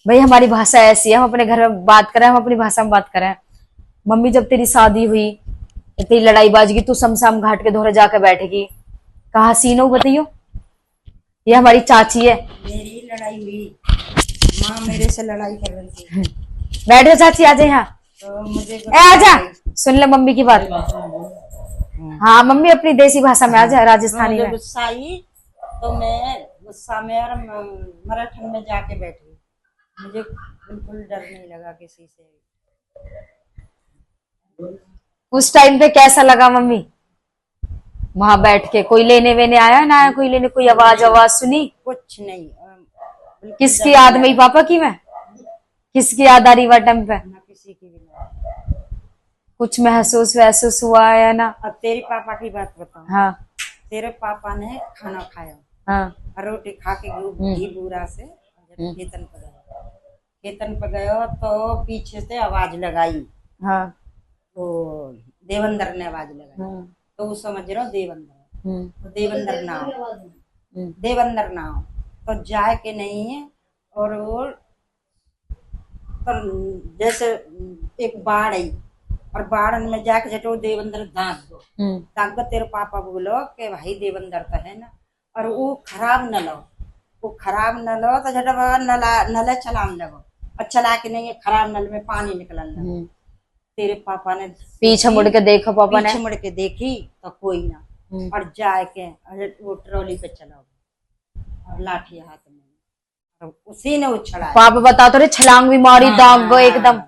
भाई हमारी भाषा ऐसी है, हम अपने घर में बात करें, हम अपनी भाषा में बात करें। मम्मी जब तेरी शादी हुई, तेरी लड़ाई बाजगी, तू शमशाम घाट के धोरे जाकर बैठेगी, कहाँ सीन हो बताइयो। ये हमारी चाची है। मेरी लड़ाई हुई, माँ मेरे से लड़ाई कर रही थी। बैठ जा चाची, आ जा यहाँ। तो मुझे ए आजा, सुन ले मम्मी की बात। हाँ मम्मी अपनी देसी भाषा में आ जा, राजस्थानी मुझे में। गुस्सा आई तो मैं गुस्सा में और मराठन में जाके बैठ गई। मुझे बिल्कुल डर नहीं लगा किसी से। उस टाइम पे कैसा लगा मम्मी? वहां बैठ के कोई लेने वेने आया ना आया, कोई लेने, कोई आवाज आवाज सुनी? कुछ नहीं। किसकी याद में? पापा की में? किसकी याद आ रही वह टाइम पे? ना किसी की भी नहीं। कुछ महसूस वहसूस हुआ है ना? अब तेरी पापा की बात बताऊं। हाँ तेरे पापा ने खाना खाया, हाँ रोटी खा के घी बूरा से खेतन पर गया। खेतन पर गयो तो पीछे से आवाज लगाई। हाँ तो देवंदर ने आवाज लगाई। तो वो समझ रहा देवंदर, तो देवंदर नाव तो जाए के नहीं है। और वो तो जैसे एक बाढ़ आई और बाढ़ में जाके जटो देवंदर दाग तेरे पापा बोलो कि भाई देवंदर तो है ना, और वो खराब न लो, वो खराब न लो तो जब नल चलाने लगो, और चला के नहीं, खराब नल में पानी निकलने लगा। तेरे पापा ने पीछे मुड़ के देखो, पापा ने पीछे मुड़ के देखी तो कोई ना, और जाके वो ट्रॉली पे चला और लाठी हाथ में, तो उसी ने उछड़ा। पापा बता तो रहे, छलांग भी मारी, दाग गए एकदम।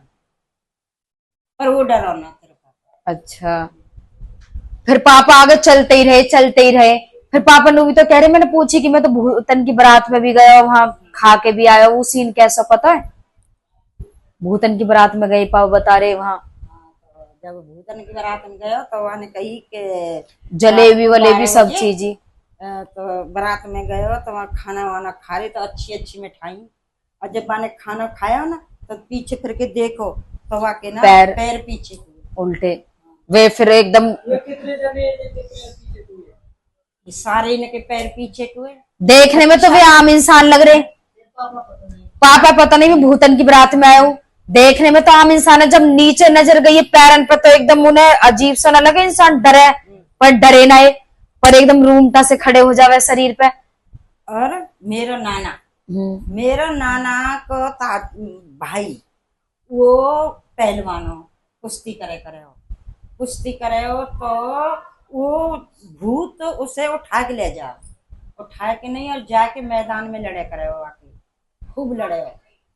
पर वो डरो ना तेरे पापा। अच्छा, फिर पापा आगे चलते ही रहे, चलते ही रहे। फिर पापा ने भी तो कह रहे, मैंने पूछी कि मैं तो भूतन की बारात में भी गया, वहां खा के भी आया। वो सीन कैसा पता है? भूतन की बारात में गए, पापा बता रहे वहां जब भूतन की बारात में गयो तो वहां कही के जलेबी वलेबी सब चीज ही। तो बारात में गयो तो वहां खाना वाना खा रहे, तो अच्छी अच्छी मिठाई। और जब मैंने खाना खाया ना तो पीछे फिर के देखो तो वहां के ना पैर पीछे उल्टे वे, फिर एकदम सारे इनके पैर पीछे हुए। देखने में तो वे आम इंसान लग रहे। पापा पता नहीं भूतन की बारात में आए हो, देखने में तो आम इंसान है। जब नीचे नजर गई पैरन पर तो एकदम उन्हें अजीब सा न लगे, इंसान डरे पर डरे ना, पर एकदम रूमटा से खड़े हो जावे शरीर पे। और मेरा नाना को भाई वो पहलवानो कुश्ती करे हो तो वो भूत उसे उठा के ले जा, उठा के नहीं और जाके मैदान में लड़े करे हो, आके खूब लड़े हो।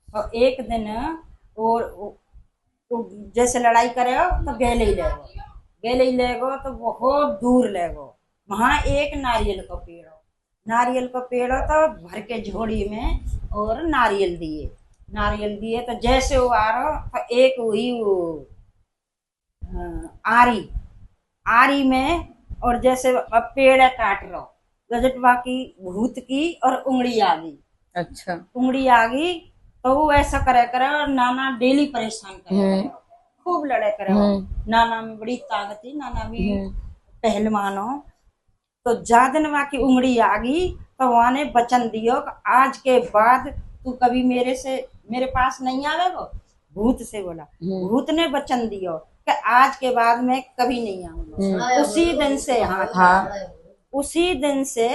और एक दिन और जैसे लड़ाई करे हो तो गेले ही लेगो तो बहुत दूर लेगो। वहां एक नारियल का पेड़ हो तो भर के झोड़ी में और नारियल दिए तो जैसे वो आ रहा तो एक वही वो आरी में, और जैसे अब पेड़ काट रहा गजटवा की भूत की और उंगली आ गई। अच्छा, उंगली आ गई तो वो ऐसा करे और नाना डेली परेशान करे, खूब लड़े करे। नाना में बड़ी ताकत थी, नाना भी पहलवान हो। तो जादन वहां की उंगली आ गई तो वहां ने वचन दियो आज के बाद तू कभी मेरे पास नहीं आवेगो। भूत से बोला, भूत ने वचन दियो कि आज के बाद मैं कभी नहीं आऊंगा। उसी दिन से उसी दिन से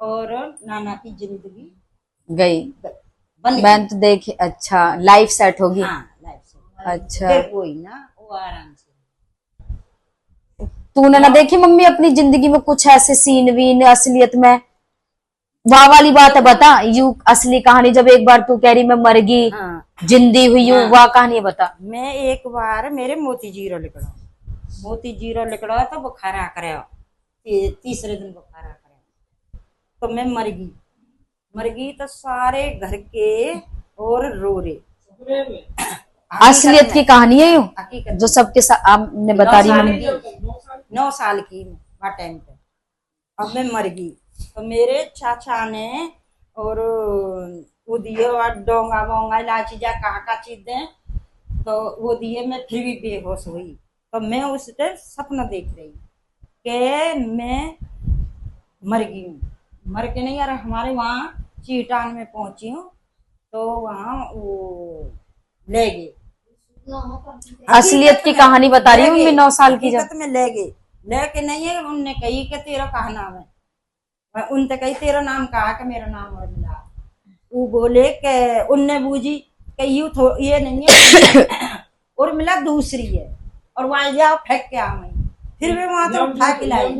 और नाना की जिंदगी गई मैंने तो देखी। अच्छा, लाइफ सेट होगी। Life set. अच्छा, फिर कोई ना वो आराम से। तूने ना देखी मम्मी अपनी जिंदगी में कुछ ऐसे सीन वीन असलियत में? वाह वाली बात है, बता यू असली कहानी। जब एक बार तू कह रही मैं मर गई, जिंदी हुई हूँ, वाह कहानी बता। मैं एक बार मेरे मोती जीरो लिखड़ा तो बुखार आ करे, तीसरे दिन बुखार आ करे तो मैं मर गई तो सारे घर के और रो रहे। असलियत की कहानी है यूं जो सबके आपने बता रही मम्मी। 9 साल की टाइम पे अब मैं मर गई तो मेरे चाचा ने और वो दिए डोंगा वोंगा इलायची जा का चीज दे तो वो दिए। मैं फिर भी बेहोश हुई तो मैं उस टाइम सपना देख रही कि मैं मर गई हूँ। मर के नहीं यार, हमारे वहाँ चीटान में पहुंची हूँ तो वहाँ वो ले गए। असलियत की कहानी बता रही हूँ मम्मी 9 साल की जब। हकीकत में ले गए, लेके नहीं है। उनने कही कि तेरा कहा नाम है, उनने कही तेरा नाम कहा कि मेरा नाम और मिला। वो बोले कि उनने बूझी कि ये नहीं है और मिला दूसरी है, और वहां जाओ फेंक के आ गई। फिर वे वहां से उठा के लाई,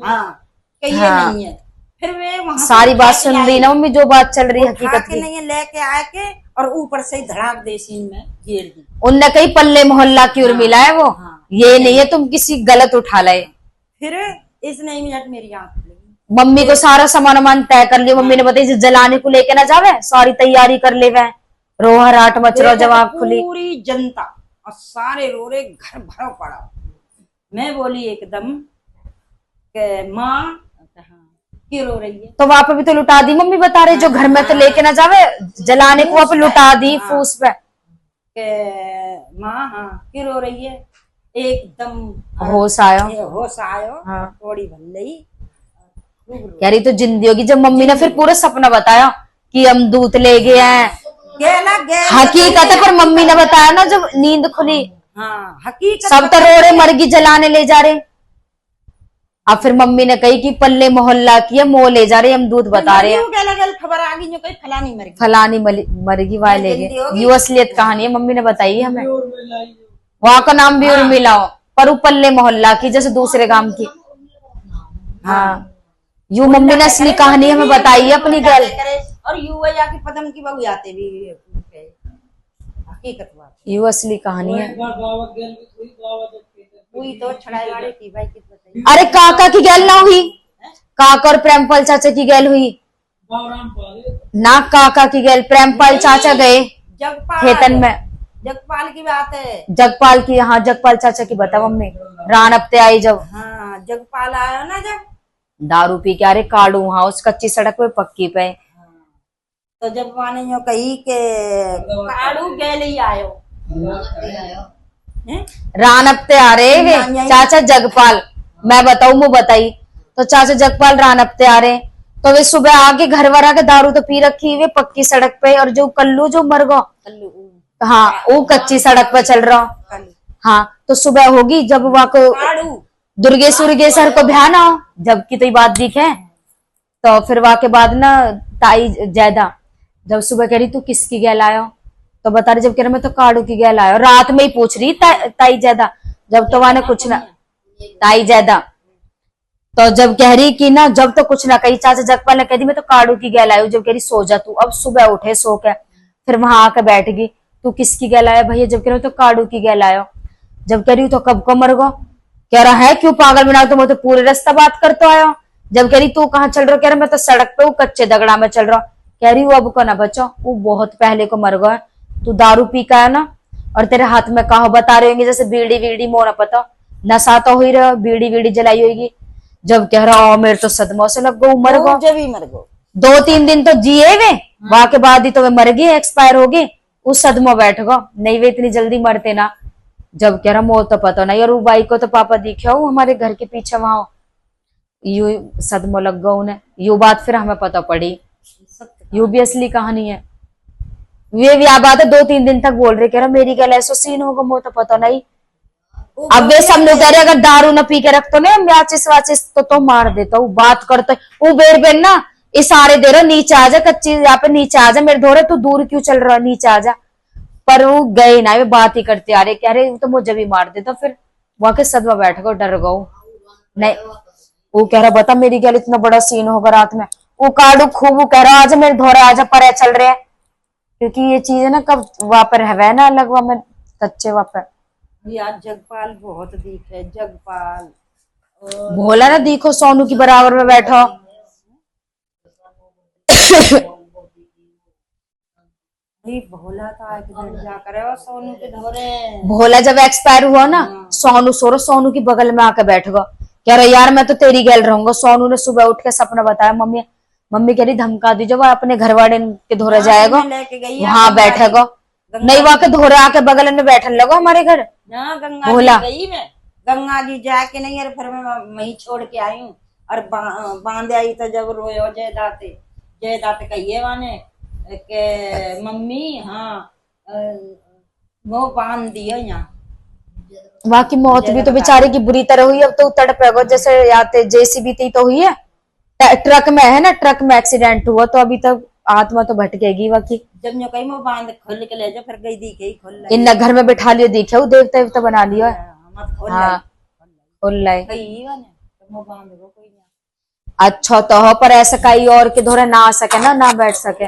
हाँ कि ये हाँ। नहीं है। फिर वे वहां सारी बात सुन रही ना मम्मी, जो बात चल रही है हकीकत के की। नहीं है, लेके आए के और ऊपर से धड़ाक देसी में घेर दी। उनने कही पल्ले मोहल्ला की उर्मिला है वो, हाँ। ये नहीं है तुम किसी गलत उठा लाए। फिर इसने ही मिनट मेरी आंख खुली। मम्मी को सारा सामान वामान तय कर लिया। मम्मी ने बताई इसे जलाने को लेके ना जावे, सारी तैयारी कर ले वह। रोहराट मच रहा जब आंख खुली। पूरी जनता और सारे रो रहे, घर भरो पड़ा। मैं बोली एकदम कि माँ क्यों रो रही है? तो वहां पे भी तो लुटा दी मम्मी बता रहे, जो घर में तो लेके ना जावे जलाने को, वहां पे लुटा दी फूस पे। माँ हाँ क्यों रो रही है? एकदम होश आयो। होश आयो, हाँ। थोड़ी भल्ली कह रही तो जिंदी होगी। जब मम्मी ने फिर पूरा सपना बताया कि हम दूध ले गए हैं, हकीकत है, पर मम्मी ने बताया ना जब नींद खुली। हाँ हकीकत सब तो रो रहे मरगी जलाने ले जा रहे। अब फिर मम्मी ने कही कि पल्ले मोहल्ला की है, मोह ले जा रहे, हम दूध बता रहे हैं। खबर आ गई जो कहीं फलानी मर गई, फलानी मरगी वाह ले गए। यू असलियत कहानी है, मम्मी ने बताई है हमें। वहां का नाम भी उर्मिला हो, पर वो पल्ले मोहल्ला की, जैसे दूसरे गांव की। हाँ यू मम्मी ने असली कहानी हमें बताई है अपनी गल। और यू जाके पदम की बहू आते भी हकीकत बात। यू असली कहानी है। हुई तो छड़ाई वाले की भाई कित बताइए। अरे काका की गैल ना हुई, काका और प्रेमपाल चाचा की गैल हुई ना। काका की गैल प्रेमपाल चाचा गए खेतन में। जगपाल की बात है, जगपाल की, हाँ जगपाल चाचा की बता मम्मी। रान अपते आई जब, हाँ जगपाल आया ना जब दारू पी के, अरे काड़ू वहां उस कच्ची सड़क पे पक्की पे। तो जब माने यो कही के काड़ू गैल ही आयो, रान अपते आ रहे वे चाचा जगपाल। मैं बताऊ मुँह बताई तो चाचा जगपाल रान अपते आ रहे। तो वे सुबह आके घर वर आके दारू तो पी रखी वे पक्की सड़क पे। और जो कल्लू जो मर गो, हाँ वो कच्ची सड़क पे चल रहा। हाँ तो सुबह होगी जब वहां को दुर्गेश्वर को ध्यान आओ, जबकि तो ये बात दिखे। तो फिर वहां के बाद ना ताई जैदा जब सुबह कह रही तू किसकी गैल आयो, तो बता रही, जब कह रहा मैं तो काड़ू की गैल आयो। रात में ही पूछ रही ताई जैदा, जब तो वहां ने कुछ ना, ताई जैदा तो जब कह रही कि ना, जब तो कुछ ना कही। चाचा जगपाल ने कह दी मैं तो काड़ू की गैल आयो। जब कह रही सो जा तू। अब सुबह उठे सो के, फिर वहां आके बैठ गई। तू किसकी गैल आया भैया? जब कह रही तो काड़ू की गैल आयो। जब कह रही तो कब को मर गो? कह रहा है क्यों पागल बना, तो मैं तो पूरे रास्ता बात करते आया। जब कह रही तू कहाँ चल रहा? कह रहा मैं तो सड़क पे वो कच्चे दगड़ा में चल रहा। कह रही वो अब को ना बचो, वो बहुत पहले को मर गया। तू दारू पी का है ना, और तेरे हाथ में कहा बता रहे होंगे जैसे बीड़ी वीड़ी, मोना पता नशा तो हो ही रहा, बीड़ी वीड़ी जलाई होगी। जब कह रहा मेरे तो सदमा से लग गो, मर गो। जब ही मर गो 2-3 दिन तो जिए वे, वहां के बाद ही तो वे मर गई, एक्सपायर हो गई। उस सदमा बैठ गो, नहीं वे इतनी जल्दी मरते ना। जब कह रहा मोह तो पता नहीं। और वो बाई को तो पापा दिखा वो हमारे घर के पीछे वहां, यू सदमा लग गो उन्हें। यू बात फिर हमें पता पड़ी, यू भी असली कहानी है। वे भी बात है 2-3 दिन तक बोल रहे, कह रहा मेरी गल ऐसा सीन होगा, मोह तो पता नहीं। अब वे सब लोग कह रहे अगर दारू न पी के रखते ना म्याचिस वाचिस तो मार देता हूँ। बात करते वो बेर बेर ना इशारे दे रहा, नीचे आ जा, कच्ची यहाँ पे नीचे आ जा, मेरे धोरे तू दूर क्यों चल रहा, नीचे आ जा। पर वो गए ना, वे बात ही करते आ रहे, कह रहे तो मुझे भी मार देता। फिर वहां के सदमा बैठ गो, डर गो। नहीं वो कह रहा बता मेरी गल इतना बड़ा सीन होगा रात में। वो काड़ू खूब वो कह रहा आजा मेरे धोरे आजा, पर चल रहे हैं। क्योंकि ये चीज है ना कब वहां पर है ना अलग, वहां में कच्चे वहां पर यार जगपाल बहुत दिखे, जगपाल भोला ना दिखो सोनू की बराबर में बैठो। भोला था जाकर सोनू के धोरे। भोला जब एक्सपायर हुआ ना, सोनू सो रहा, सोनू की बगल में आके बैठ गया। कह रहा यार मैं तो तेरी गैल रहूंगा। सोनू ने सुबह उठ के सपना बताया, मम्मी मम्मी कह रही धमका दीजिए, वो अपने घर वाले के धोरे जाएगा, वहां बैठेगा। नहीं वहां के धोरे आके बगल में बैठने लगो हमारे घर। गंगा गई मैं, गंगा जी जाके नहीं यार, फिर मैं वही छोड़ के आई हूँ। और बांध आई तो जब रोयो जयदाते कहिए वाने के मम्मी हाँ वो बांध दियो यहाँ। वहां की मौत भी तो बेचारे की बुरी तरह हुई। अब तो तड़पेगा जैसे याते जेसीबी थी तो हुई है। ट्रक में है ना, ट्रक में एक्सीडेंट हुआ तो अभी तक आत्मा तो भटकेगी वहां की। जब न्यो कहीं मैं बांध खोल के ले जा फिर गई दिखे ही खोल इन घर में बैठा लियो, दिखे वो देवता देवता बना लियो है। मत खोल हाँ खोल लाई। कहीं वाने तो मैं बांध को कोई नहीं। अच्छा तो हो पर ऐसा कई और के धोरे ना आ सके ना बैठ सके।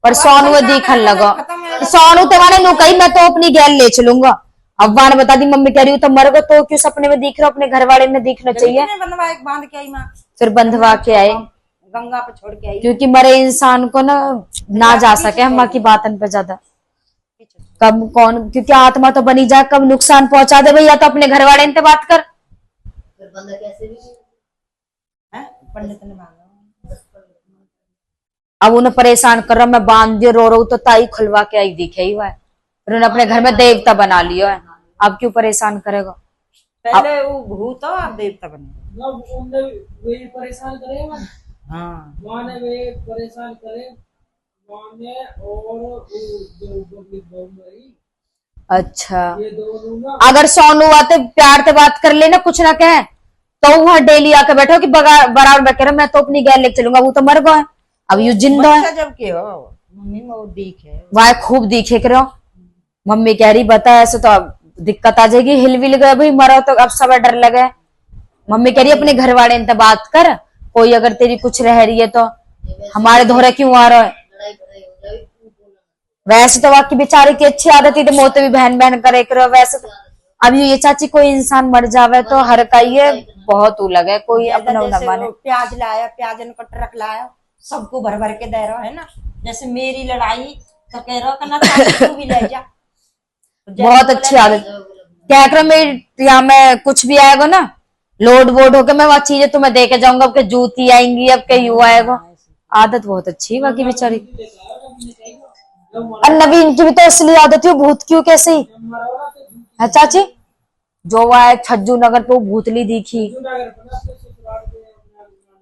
पर सोनू वो दिखन लगा, सोनू तो माने नु कही मैं तो अपनी गैल ले चलूंगा। अब वाने बता दी मम्मी कह रही हूँ तो मर गो तो क्यों सपने में दिख रहा, अपने घर वाले ने दिखना चाहिए। बंधवा एक बांध के आई माँ, फिर बंधवा के आए गंगा पे छोड़ के आई। क्योंकि मरे इंसान को ना जा सके हम की बातन पे ज्यादा। कब कौन, क्योंकि आत्मा तो बनी जाए, कब नुकसान पहुंचा दे भैया तो अपने घर वाले इनसे बात कर। पंडित ने मांगा अब उन्हें परेशान कर रहा, मैं बांध दियो रो तो ताई खुलवा के आई दिखे ही हुआ है। फिर उन्हें अपने घर में देवता बना लिया है। अब क्यों परेशान करेगा। पहले वो भूत हो अब देवता बने। वे परेशान करे हाँ माने वे परेशान करे माने और जो बमरी। अच्छा ये दोनों ना अगर सोनू आते प्यार से बात कर लेना कुछ ना कहे तो वहां डेली आके बैठो कि बराबर बैठ कर मैं तो अपनी गैल लेके चलूंगा। वो तो मर गए, अब यू जिंदा है। जब के हो मम्मी में वो दिखे वह खूब दिखे करो। मम्मी कह रही बता ऐसे तो अब दिक्कत आ जाएगी, हिल विल गए भाई मरो तो अब सब डर लगे। मम्मी कह रही अपने घर वाले इनसे बात कर, कोई अगर तेरी कुछ रह रही है तो हमारे दोहरे क्यों आ रहा है। वैसे तो वाकई बेचारे की अच्छी आदत थी तो मोते भी बहन बहन करे करो। वैसे तो अब ये चाची कोई इंसान मर जावे तो हर का ये बहुत उलग है, कोई अपना न माने। प्याज लाया, प्याज ने कटरक लाया, सबको भर भर के दे रहा है ना। जैसे मेरी लड़ाई तो कह रहा करना तू भी ले जा। बहुत अच्छी आदत क्या कर मेरी या मैं कुछ भी आएगा ना लोड वोड होके मैं वह चीजें तुम्हें दे के जाऊंगा। अब के जूती आएंगी, अब के यू आएगा। आदत बहुत अच्छी है बाकी बेचारी। और नवीन की भी तो असली आदत है भूत क्यों कैसे ही है चाची। जो वह छज्जू नगर पे वो भूतली दिखी,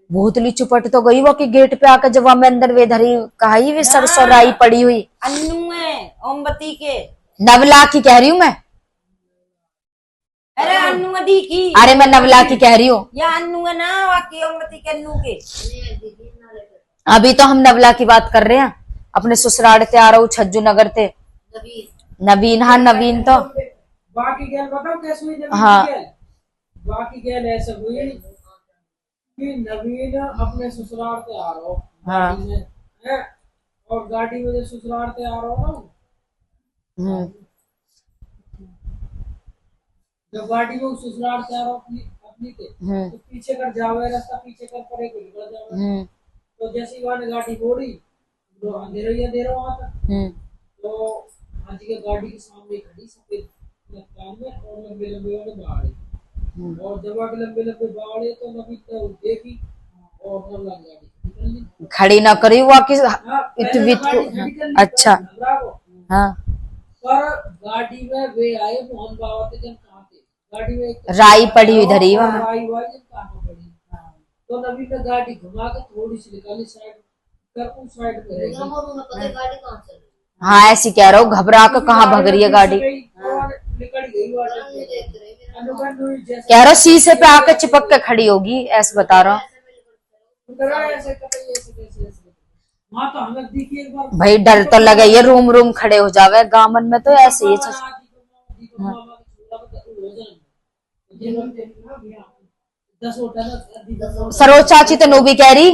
भूतली चुपट तो गई वो कि गेट पे आकर जब मैं अंदर वे धरी कहा ही वे सरसराई पड़ी हुई। अन्नू है ओमबती के नवला की कह रही हूँ मैं। अरे अन्नू दी की, अरे मैं नवला की कह रही हूँ। या अन्नू है ना वाकई ओमबती के अन्नू के। अभी तो हम नवला की बात कर रहे हैं, अपने ससुराल से आ रहा हूँ छज्जू नगर से। नवीन हाँ नवीन तो बाकी गैल बताओ कैसे हुई नवीन हाँ। की गैल। बाकी गैल ऐसे हुई कि नवीन अपने ससुराल से आ रहा हो हाँ। गाड़ी में है और गाड़ी में ससुराल से आ रहा हो ना। जब गाड़ी में ससुराल से आ रहा हो अपनी के तो पीछे कर जावे रास्ता पीछे कर पड़े को निकल जावे। तो जैसे ही वहां गाड़ी मोड़ी तो अंधेरा वहां तक तो आज के गाड़ी के सामने खड़ी सफेद लटकान में और लंबे लंबे वाले बाड़े और जब आगे लंबे लंबे बाड़े तो नबी तो देखी और सब लग गाड़ी खड़ी ना करी हुआ कि अच्छा हाँ। पर गाड़ी में वे आए मोहन बाबा के जन कहाँ थे गाड़ी में राई पड़ी हुई धरी राई वाई जन कहाँ पड़ी। तो नबी ने गाड़ी घुमा के थोड़ी सी निकाली साइड कर उस साइड पे रह गई। हाँ ऐसी कह रहा हूँ घबरा कर कहाँ भग रही है गाड़ी। कह रहा शीशे पे आकर चिपक के खड़ी होगी ऐसे बता रहा हूँ। भाई डर तो लगे ये रूम रूम खड़े हो जावे गामन में तो ऐसे ही। सरोज चाची तो नोबी कह रही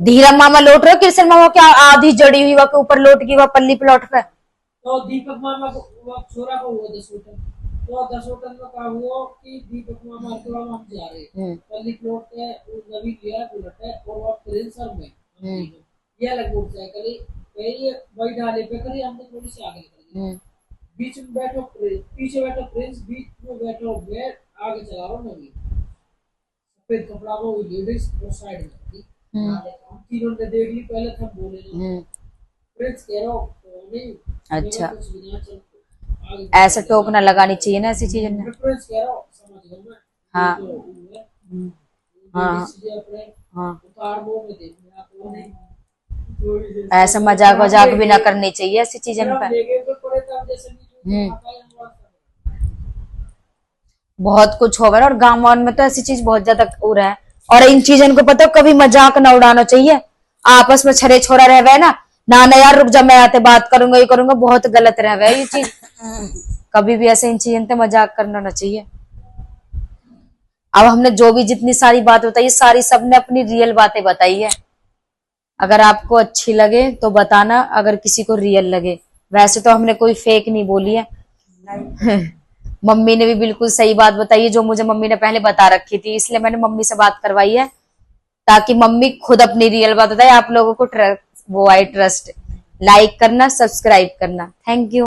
धीरम मामा लौट रहे कृष्ण मामा क्या आधी जड़ी हुई वह ऊपर लौट गई वह पल्ली पे लौट पे। तो दीपक मामा को छोरा को हुआ 10 होटल तो 10 होटल में कहा हुआ कि दीपक मामा के मामा हम जा रहे पल्ली प्लॉट है नवी गया बुलेट है और वो ट्रेन सर में ये अलग मोटरसाइकिल पहले वही डाले पे करी हमने थोड़ी सी आगे निकल गई बीच में बैठो पीछे बैठो प्रिंस बीच में बैठो मैं आगे चला रहा हूँ नवी सफेद कपड़ा वो लेडीज और साइड में तीनों ने देख ली पहले हम बोले प्रिंस कह रहा हूँ नहीं। अच्छा ऐसे टोकना लगानी चाहिए ना ऐसी चीजें में। हाँ हाँ हाँ ऐसा मजाक वजाक भी ना करनी चाहिए ऐसी चीजें पे। लेके तो पड़े तब जैसे नहीं आता है हम बहुत कुछ होगा ना, और गांव वाँव में तो ऐसी चीज बहुत ज्यादा हो रहा है। और इन चीजों को पता, कभी मजाक ना उड़ाना चाहिए। आपस में छरे छोरा रह गए ना ना यार रुक जा, मैं आते बात करूंगा, ये करूंगा, बहुत गलत रह गया ये चीज। कभी भी ऐसे इन चीजों पे मजाक करना ना चाहिए। अब हमने जो भी जितनी सारी बात बताई, सारी सबने अपनी रियल बातें बताई है। अगर आपको अच्छी लगे तो बताना, अगर किसी को रियल लगे। वैसे तो हमने कोई फेक नहीं बोली है। मम्मी ने भी बिल्कुल सही बात बताई है, जो मुझे मम्मी ने पहले बता रखी थी, इसलिए मैंने मम्मी से बात करवाई है, ताकि मम्मी खुद अपनी रियल बात बताए। आप लोगों को वो आई ट्रस्ट। लाइक करना, सब्सक्राइब करना। Thank you.